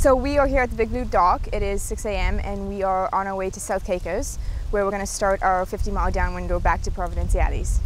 So we are here at the Big Blue Dock. It is 6 a.m. and we are on our way to South Caicos, where we're going to start our 50-mile down window back to Providenciales.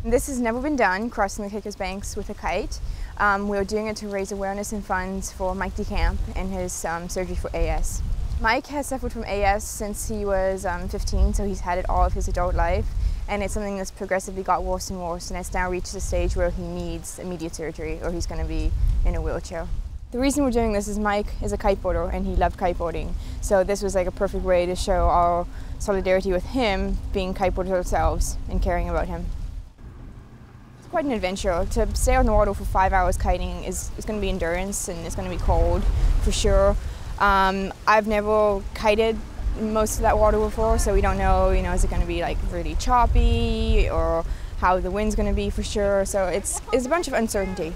This has never been done, crossing the Caicos Banks with a kite. We're doing it to raise awareness and funds for Mike DeCamp and his surgery for AS. Mike has suffered from AS since he was 15, so he's had it all of his adult life, and it's something that's progressively got worse and worse, and it's now reached a stage where he needs immediate surgery or he's going to be in a wheelchair. The reason we're doing this is Mike is a kiteboarder and he loved kiteboarding, so this was like a perfect way to show our solidarity with him, being kiteboarders ourselves and caring about him. It's quite an adventure. To stay on the water for 5 hours kiting is going to be endurance, and it's going to be cold for sure. I've never kited most of that water before, so we don't know, is it going to be like really choppy or how the wind's going to be for sure, so it's a bunch of uncertainty.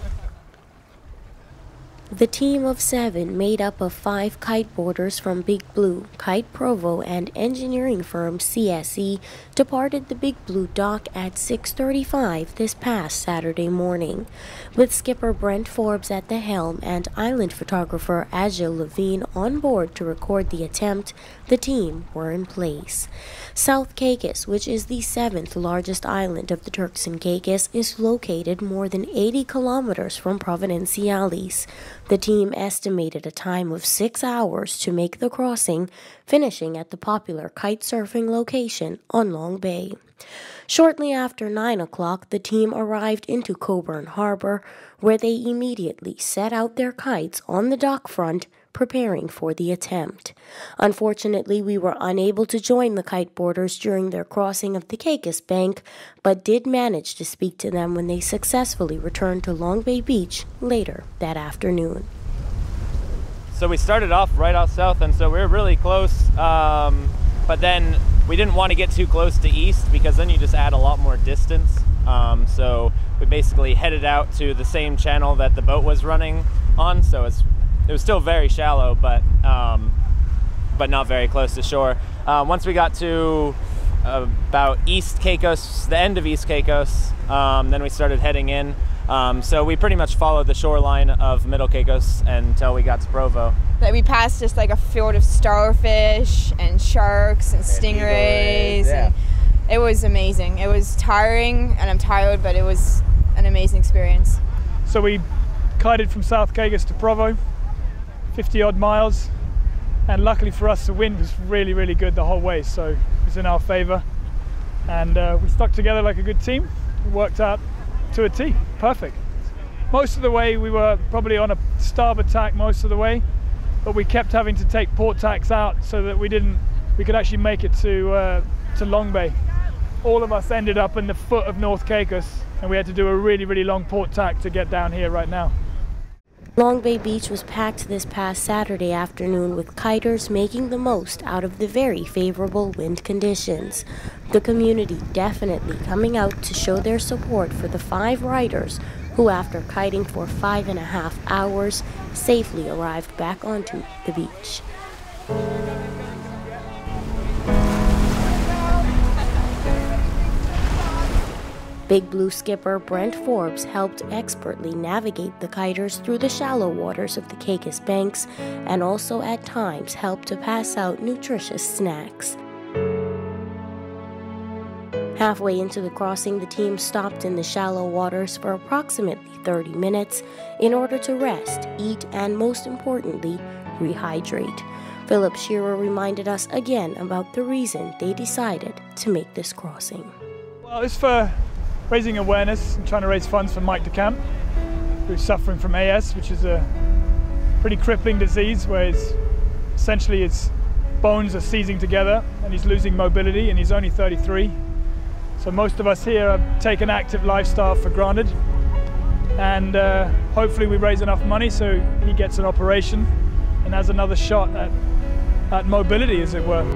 The team of 7, made up of 5 kiteboarders from Big Blue, Kite Provo, and engineering firm CSE, departed the Big Blue Dock at 6:35 this past Saturday morning. With skipper Brent Forbes at the helm and island photographer Agil Levine on board to record the attempt, the team were in place. South Caicos, which is the 7th largest island of the Turks and Caicos, is located more than 80 kilometers from Providenciales. The team estimated a time of 6 hours to make the crossing, finishing at the popular kite surfing location on Long Bay. Shortly after 9 o'clock, the team arrived into Coburn Harbor, where they immediately set out their kites on the dock front, preparing for the attempt. Unfortunately, we were unable to join the kiteboarders during their crossing of the Caicos Bank, but did manage to speak to them when they successfully returned to Long Bay Beach later that afternoon. So we started off right out south, and so we were really close, but then we didn't want to get too close to east because then you just add a lot more distance. So we basically headed out to the same channel that the boat was running on, so it was still very shallow, but not very close to shore. Once we got to about East Caicos, the end of East Caicos, then we started heading in. So we pretty much followed the shoreline of Middle Caicos until we got to Provo. We passed just like a field of starfish and sharks and stingrays. Yeah. And it was amazing. It was tiring, and I'm tired, but it was an amazing experience. So we kited from South Caicos to Provo, 50-odd miles, and luckily for us the wind was really, really good the whole way, so it was in our favor, and we stuck together like a good team. It worked out to a T, perfect. Most of the way we were probably on a starboard tack most of the way, but we kept having to take port tacks out so that we could actually make it to Long Bay. All of us ended up in the foot of North Caicos, and we had to do a really, really long port tack to get down here right now. Long Bay Beach was packed this past Saturday afternoon, with kiters making the most out of the very favorable wind conditions. The community definitely coming out to show their support for the 5 riders who, after kiting for 5.5 hours, safely arrived back onto the beach. Big Blue skipper Brent Forbes helped expertly navigate the kiters through the shallow waters of the Caicos Banks, and also at times helped to pass out nutritious snacks. Halfway into the crossing, the team stopped in the shallow waters for approximately 30 minutes in order to rest, eat, and most importantly, rehydrate. Philip Shearer reminded us again about the reason they decided to make this crossing. Well, it's for raising awareness and trying to raise funds for Mike DeCamp, who's suffering from AS, which is a pretty crippling disease where essentially his bones are seizing together and he's losing mobility, and he's only 33. So most of us here have taken active lifestyle for granted, and hopefully we raise enough money so he gets an operation and has another shot at mobility, as it were.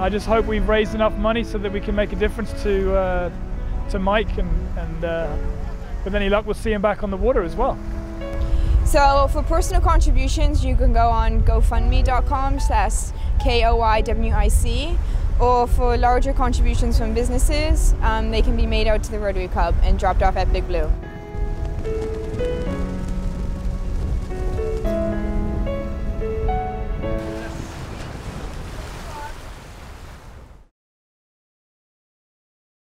I just hope we've raised enough money so that we can make a difference to Mike, and with any luck we'll see him back on the water as well. So for personal contributions, you can go on gofundme.com/KOYWIC, or for larger contributions from businesses, they can be made out to the Rotary Club and dropped off at Big Blue.